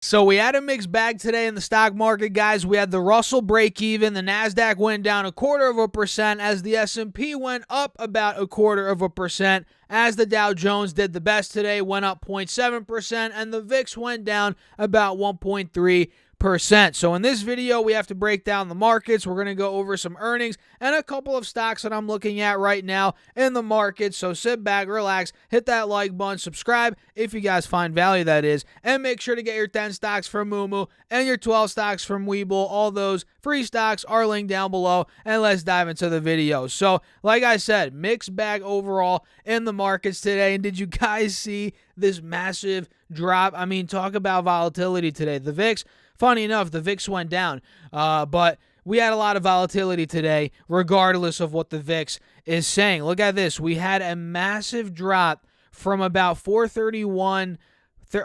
So we had a mixed bag today in the stock market, guys. We had the Russell break even. The NASDAQ went down 0.25% as the S&P went up about 0.25%, as the Dow Jones did the best today, went up 0.7%, and the VIX went down about 1.3%. So in this video, we have to break down the markets. We're going to go over some earnings and a couple of stocks that I'm looking at right now in the market. So sit back, relax, hit that like button, subscribe if you guys find value, that is, and make sure to get your 10 stocks from Moomoo and your 12 stocks from Webull. All those free stocks are linked down below, and let's dive into the video. So like I said, mixed bag overall in the markets today. And did you guys see this massive drop? I mean, talk about volatility today. The VIX, funny enough, the VIX went down, but we had a lot of volatility today, regardless of what the VIX is saying. Look at this. We had a massive drop from about 431.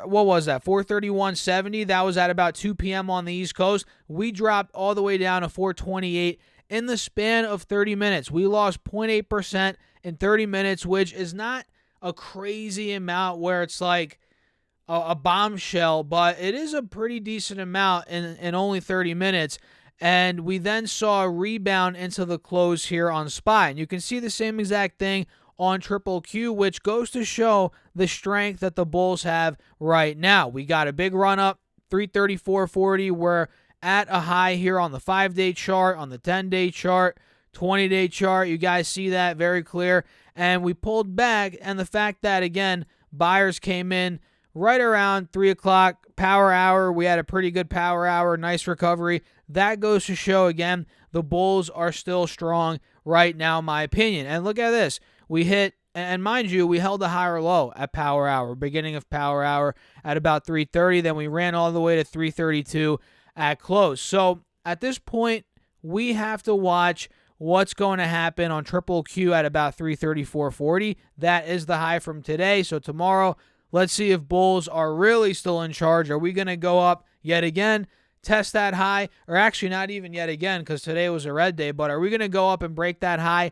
What was that? 431.70. That was at about 2 p.m. on the East Coast. We dropped all the way down to 428 in the span of 30 minutes. We lost 0.8% in 30 minutes, which is not a crazy amount where it's like a bombshell, but it is a pretty decent amount in only 30 minutes. And we then saw a rebound into the close here on SPY. And you can see the same exact thing on Triple Q, which goes to show the strength that the bulls have right now. We got a big run up, 334.40. We're at a high here on the 5-day chart, on the 10-day chart, 20-day chart. You guys see that very clear. And we pulled back, and the fact that, again, buyers came in right around 3 o'clock, power hour. We had a pretty good power hour, nice recovery. That goes to show, again, the bulls are still strong right now, in my opinion. And look at this. We hit, and mind you, we held a higher low at power hour, beginning of power hour at about 3:30. Then we ran all the way to 3:32 at close. So at this point, we have to watch what's going to happen on Triple Q at about 334.40. That is the high from today. So tomorrow, let's see if bulls are really still in charge. Are we going to go up yet again, test that high? Or actually not even yet again, because today was a red day, but are we going to go up and break that high,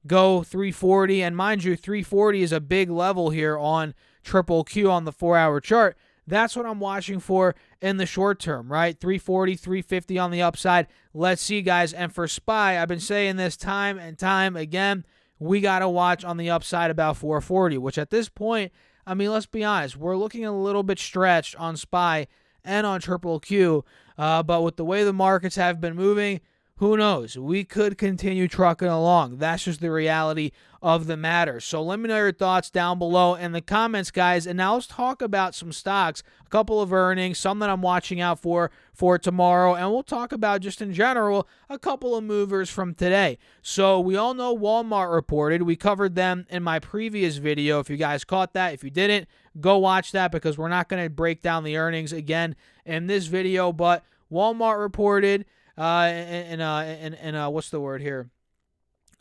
go 340? And mind you, 340 is a big level here on Triple Q on the 4-hour chart. That's what I'm watching for in the short term, right? 340, 350 on the upside. Let's see, guys. And for SPY, I've been saying this time and time again, we got to watch on the upside about 440, which at this point, I mean, let's be honest, we're looking a little bit stretched on SPY and on Triple Q, but with the way the markets have been moving, who knows? We could continue trucking along. That's just the reality of the matter. So let me know your thoughts down below in the comments, guys. And now let's talk about some stocks, a couple of earnings, some that I'm watching out for tomorrow. And we'll talk about, just in general, a couple of movers from today. So we all know Walmart reported. We covered them in my previous video. If you guys caught that, if you didn't, go watch that, because we're not going to break down the earnings again in this video. But Walmart reported, what's the word here?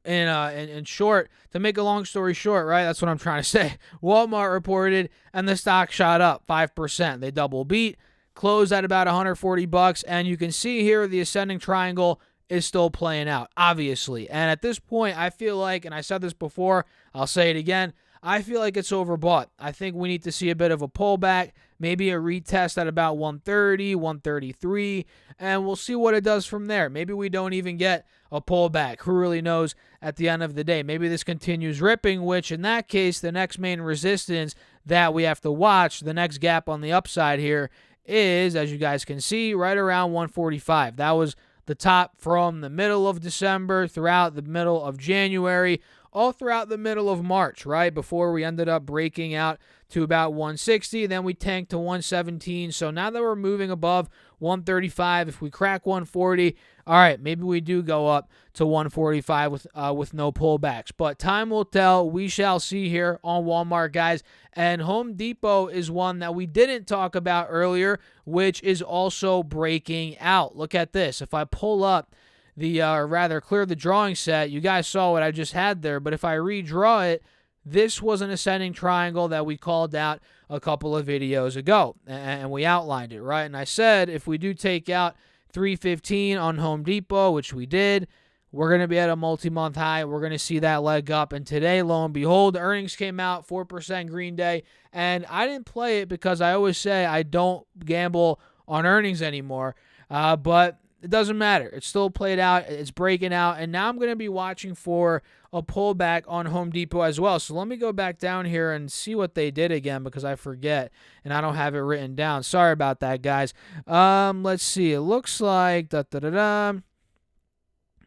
In short, to make a long story short, right? That's what I'm trying to say. Walmart reported, and the stock shot up 5%. They double beat, closed at about $140, and you can see here the ascending triangle is still playing out, obviously. And at this point, I feel like, and I said this before, I'll say it again, I feel like it's overbought. I think we need to see a bit of a pullback, maybe a retest at about 130, 133, and we'll see what it does from there. Maybe we don't even get a pullback. Who really knows at the end of the day? Maybe this continues ripping, which in that case, the next main resistance that we have to watch, the next gap on the upside here is, as you guys can see, right around 145. That was the top from the middle of December throughout the middle of January, all throughout the middle of March, right? Before we ended up breaking out to about 160, then we tanked to 117. So now that we're moving above 135, if we crack 140, all right, maybe we do go up to 145 with no pullbacks. But time will tell. We shall see here on Walmart, guys. And Home Depot is one that we didn't talk about earlier, which is also breaking out. Look at this. If I pull up clear the drawing set, you guys saw what I just had there, but if I redraw it, this was an ascending triangle that we called out a couple of videos ago, and we outlined it, right? And I said if we do take out 315 on Home Depot, which we did, we're going to be at a multi-month high. We're going to see that leg up. And today, lo and behold, earnings came out, 4% Green Day. And I didn't play it because I always say I don't gamble on earnings anymore. But it doesn't matter. It's still played out. It's breaking out. And now I'm going to be watching for a pullback on Home Depot as well. So let me go back down here and see what they did again because I forget and I don't have it written down. Sorry about that, guys. Let's see. It looks like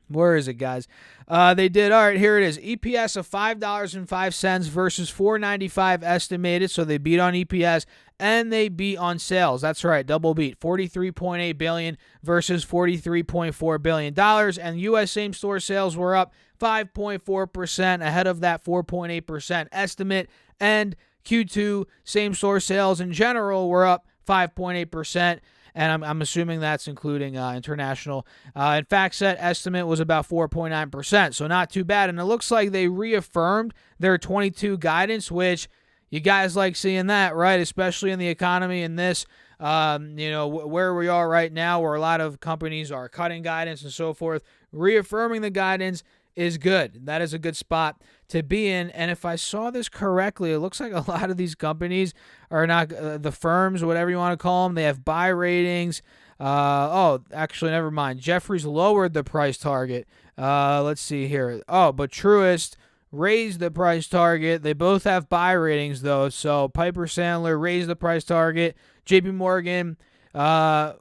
where is it, guys? They did, all right, here it is. EPS of $5.05 versus $4.95 estimated, so they beat on EPS, and they beat on sales. That's right, double beat. $43.8 billion versus $43.4 billion, and U.S. same-store sales were up 5.4% ahead of that 4.8% estimate, and Q2 same-store sales in general were up 5.8%. And I'm assuming that's including international. In fact, set estimate was about 4.9%, so not too bad. And it looks like they reaffirmed their 22 guidance, which you guys like seeing that, right? Especially in the economy and this, where we are right now, where a lot of companies are cutting guidance and so forth. Reaffirming the guidance is good. That is a good spot to be in. And if I saw this correctly, it looks like a lot of these companies are not the firms, whatever you want to call them. They have buy ratings. Actually, never mind. Jefferies lowered the price target. Let's see here. But Truist raised the price target. They both have buy ratings, though. So Piper Sandler raised the price target. JP Morgan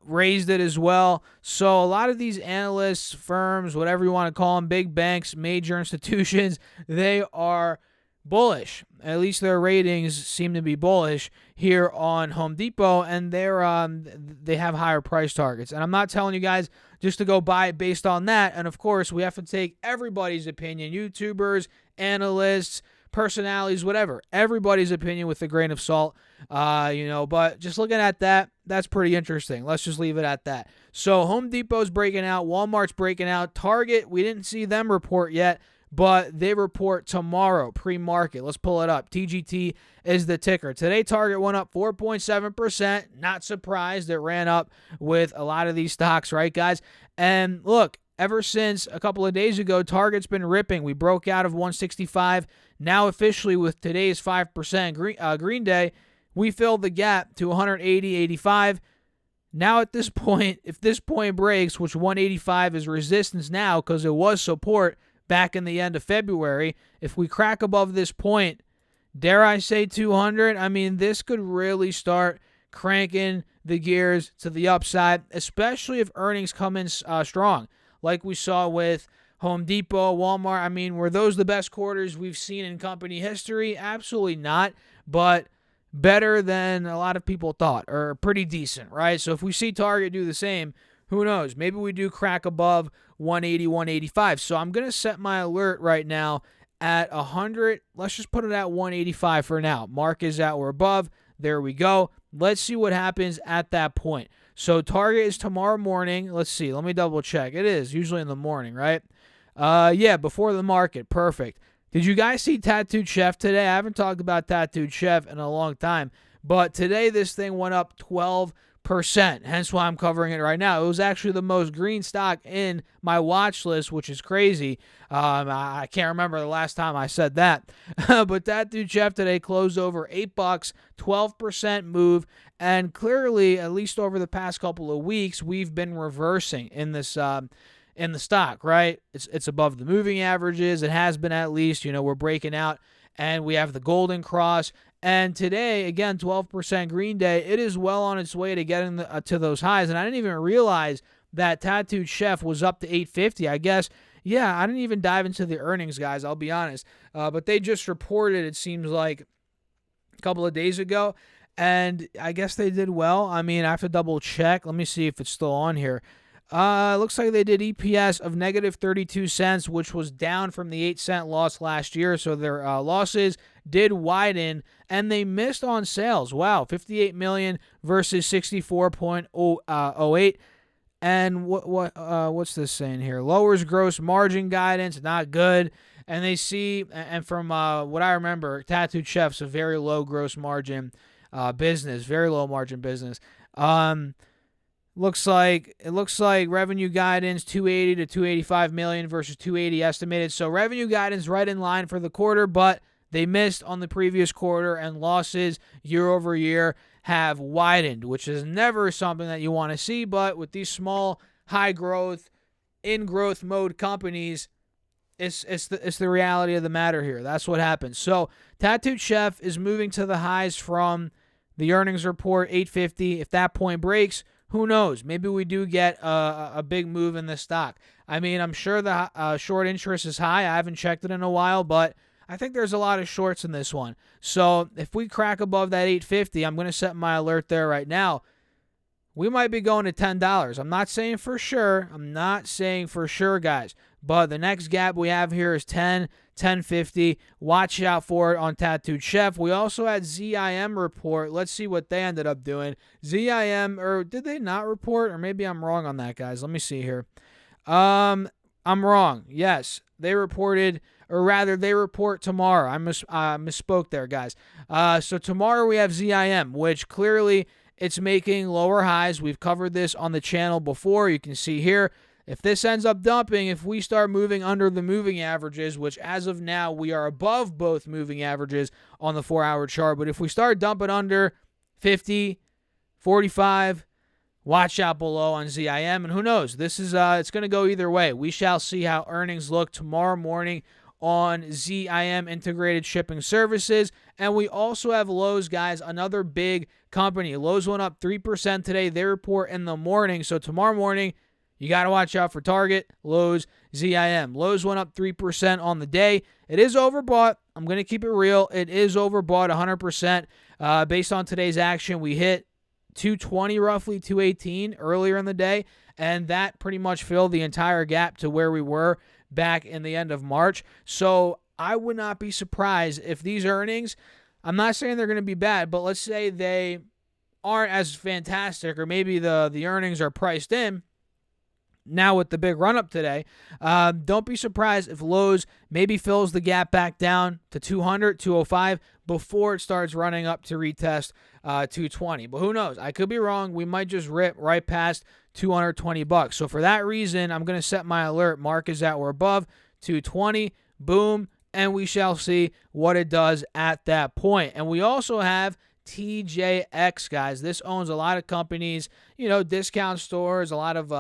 raised it as well. So a lot of these analysts, firms, whatever you want to call them, big banks, major institutions, they are bullish. At least their ratings seem to be bullish here on Home Depot, and they have higher price targets. And I'm not telling you guys just to go buy it based on that. And of course, we have to take everybody's opinion, YouTubers, analysts, personalities, whatever, everybody's opinion with a grain of salt, but just looking at that, that's pretty interesting. Let's just leave it at that. So Home Depot's breaking out, Walmart's breaking out, Target, we didn't see them report yet, but they report tomorrow, pre-market. Let's pull it up. TGT is the ticker. Today, Target went up 4.7%. Not surprised. It ran up with a lot of these stocks, right, guys? And look, ever since a couple of days ago, Target's been ripping. We broke out of 165. Now officially with today's 5% Green Day, we filled the gap to 180.85. Now at this point, if this point breaks, which 185 is resistance now because it was support back in the end of February, if we crack above this point, dare I say 200, I mean, this could really start cranking the gears to the upside, especially if earnings come in strong, like we saw with Home Depot, Walmart. I mean, were those the best quarters we've seen in company history? Absolutely not, but better than a lot of people thought, or pretty decent, right? So if we see Target do the same, who knows? Maybe we do crack above 180, 185. So I'm going to set my alert right now at 100. Let's just put it at 185 for now. Mark is at or above. There we go. Let's see what happens at that point. So Target is tomorrow morning. Let's see. Let me double check. It is usually in the morning, right? Before the market. Perfect. Did you guys see Tattooed Chef today? I haven't talked about Tattooed Chef in a long time, but today this thing went up 12%, hence why I'm covering it right now. It was actually the most green stock in my watch list, which is crazy. I can't remember the last time I said that, but Tattooed Chef today closed over $8, 12% move, and clearly, at least over the past couple of weeks, we've been reversing in this in the stock, right? It's above the moving averages. It has been, at least. We're breaking out, and we have the golden cross. And today, again, 12% Green Day. It is well on its way to getting to those highs. And I didn't even realize that Tattooed Chef was up to 850. I guess, yeah, I didn't even dive into the earnings, guys. I'll be honest. But they just reported, it seems like, a couple of days ago. And I guess they did well. I mean, I have to double check. Let me see if it's still on here. Looks like they did EPS of negative 32 cents, which was down from the 8-cent loss last year. So their losses did widen, and they missed on sales. Wow, 58 million versus 64.08. And what's this saying here? Lowers gross margin guidance, not good. And they see, and from what I remember, Tattooed Chef's a very low gross margin business, very low margin business. It looks like revenue guidance 280 to 285 million versus 280 estimated. So revenue guidance right in line for the quarter, but they missed on the previous quarter, and losses year over year have widened, which is never something that you want to see. But with these small, high growth, in growth mode companies, it's the reality of the matter here. That's what happens. So Tattooed Chef is moving to the highs from the earnings report, 850. If that point breaks, who knows? Maybe we do get a big move in the stock. I mean, I'm sure the short interest is high. I haven't checked it in a while, but I think there's a lot of shorts in this one. So if we crack above that 850, I'm going to set my alert there right now. We might be going to $10. I'm not saying for sure. Guys. But the next gap we have here is 10, 1050. Watch out for it on Tattooed Chef. We also had ZIM report. Let's see what they ended up doing. ZIM, or did they not report? Or maybe I'm wrong on that, guys. Let me see here. I'm wrong. Yes, they reported, or rather, they report tomorrow. I misspoke there, guys. So tomorrow we have ZIM, which clearly it's making lower highs. We've covered this on the channel before. You can see here. If this ends up dumping, if we start moving under the moving averages, which as of now we are above both moving averages on the 4-hour chart, but if we start dumping under 50, 45, watch out below on ZIM, and who knows? This is it's going to go either way. We shall see how earnings look tomorrow morning on ZIM Integrated Shipping Services, and we also have Lowe's, guys, another big company. Lowe's went up 3% today. They report in the morning, so tomorrow morning, you got to watch out for Target, Lowe's, ZIM. Lowe's went up 3% on the day. It is overbought. I'm going to keep it real. It is overbought 100%. Based on today's action, we hit 220 roughly, 218 earlier in the day, and that pretty much filled the entire gap to where we were back in the end of March. So I would not be surprised if these earnings, I'm not saying they're going to be bad, but let's say they aren't as fantastic, or maybe the earnings are priced in. Now with the big run-up today, don't be surprised if Lowe's maybe fills the gap back down to 200, 205 before it starts running up to retest 220. But who knows? I could be wrong. We might just rip right past $220. So for that reason, I'm going to set my alert. Mark is at or above 220. Boom. And we shall see what it does at that point. And we also have TJX, guys. This owns a lot of companies, discount stores, a lot of,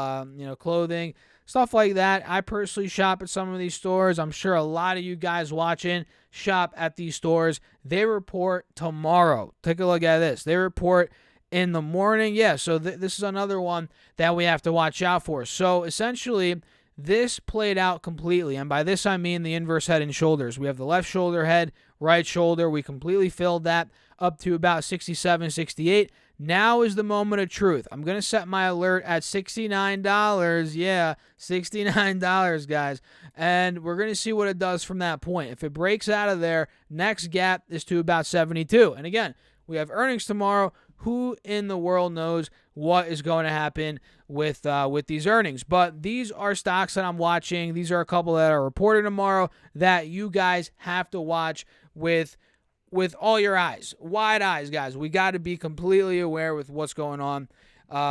clothing, stuff like that. I personally shop at some of these stores. I'm sure a lot of you guys watching shop at these stores. They report tomorrow. Take a look at this. They report in the morning. Yeah, so this is another one that we have to watch out for. So essentially, this played out completely. And by this, I mean the inverse head and shoulders. We have the left shoulder head, right shoulder. We completely filled that up to about 67, 68. Now is the moment of truth. I'm going to set my alert at $69. Yeah, $69, guys. And we're going to see what it does from that point. If it breaks out of there, next gap is to about 72. And again, we have earnings tomorrow. Who in the world knows what is going to happen with these earnings? But these are stocks that I'm watching. These are a couple that are reported tomorrow that you guys have to watch with all your eyes, wide eyes, guys. We got to be completely aware with what's going on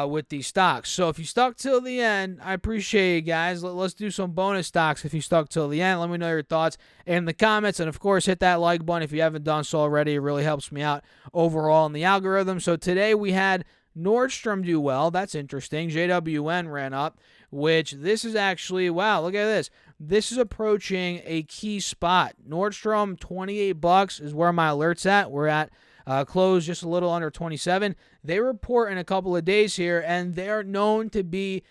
with these stocks. So if you stuck till the end, I appreciate you guys. Let's do some bonus stocks if you stuck till the end. Let me know your thoughts in the comments. And, of course, hit that like button if you haven't done so already. It really helps me out overall in the algorithm. So today we had Nordstrom do well. That's interesting. JWN ran up, which this is actually, wow, look at this. This is approaching a key spot. Nordstrom, $28 is where my alert's at. We're at close just a little under 27. They report in a couple of days here, and they're known to be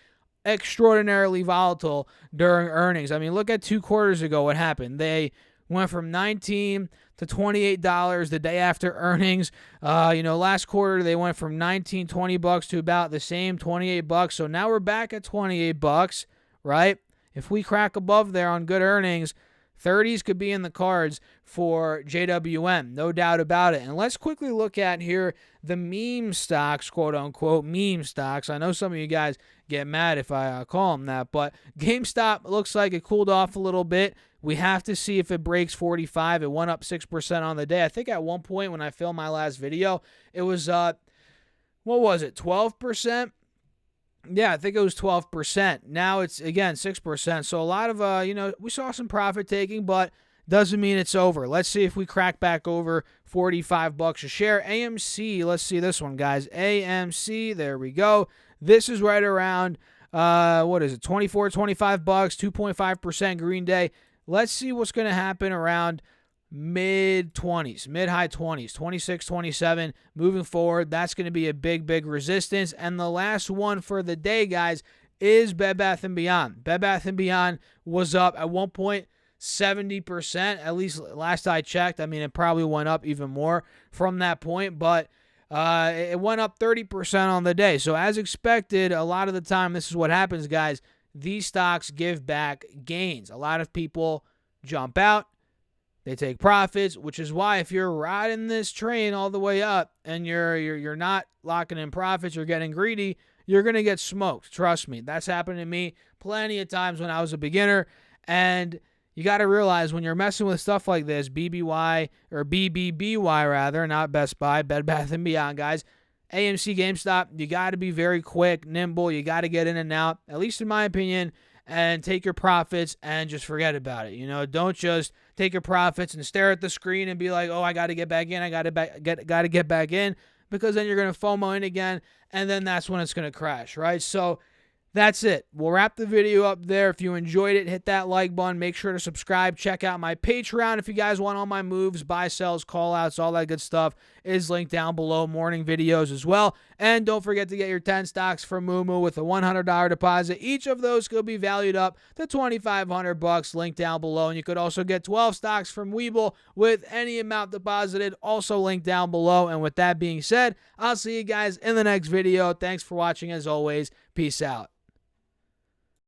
extraordinarily volatile during earnings. I mean, look at 2 quarters ago what happened. They went from $19 to $28 the day after earnings. Last quarter they went from $19, $20 to about the same, $28. So now we're back at $28, right? If we crack above there on good earnings, 30s could be in the cards for JWM, no doubt about it. And let's quickly look at here the meme stocks, quote-unquote meme stocks. I know some of you guys get mad if I call them that, but GameStop looks like it cooled off a little bit. We have to see if it breaks 45. It went up 6% on the day. I think at one point when I filmed my last video, it was, 12%? Yeah, I think it was 12%. Now it's, again, 6%. So a lot of, we saw some profit taking, but doesn't mean it's over. Let's see if we crack back over $45 a share. AMC, let's see this one, guys. AMC, there we go. This is right around, what is it, 24, $25, 2.5% Green Day. Let's see what's going to happen around mid-20s, mid-high 20s, 26, 27. Moving forward, that's going to be a big, big resistance. And the last one for the day, guys, is Bed Bath & Beyond. Bed Bath & Beyond was up at one point 70%, at least last I checked. I mean, it probably went up even more from that point, but it went up 30% on the day. So as expected, a lot of the time, this is what happens, guys. These stocks give back gains. A lot of people jump out. They take profits, which is why if you're riding this train all the way up and you're not locking in profits, you're getting greedy, you're going to get smoked. Trust me. That's happened to me plenty of times when I was a beginner. And you got to realize when you're messing with stuff like this, BBY or BBBY rather, not Best Buy, Bed Bath & Beyond, guys, AMC, GameStop, you got to be very quick, nimble. You got to get in and out, at least in my opinion, and take your profits and just forget about it. Don't just take your profits and stare at the screen and be like, oh, I got to get back in. I got to get back in, because then you're going to FOMO in again, and then that's when it's going to crash, right? So that's it. We'll wrap the video up there. If you enjoyed it, hit that like button. Make sure to subscribe. Check out my Patreon if you guys want all my moves, buy, sells, call outs, all that good stuff is linked down below. Morning videos as well. And don't forget to get your 10 stocks from Moomoo with a $100 deposit. Each of those could be valued up to $2,500, linked down below. And you could also get 12 stocks from Webull with any amount deposited, also linked down below. And with that being said, I'll see you guys in the next video. Thanks for watching as always. Peace out.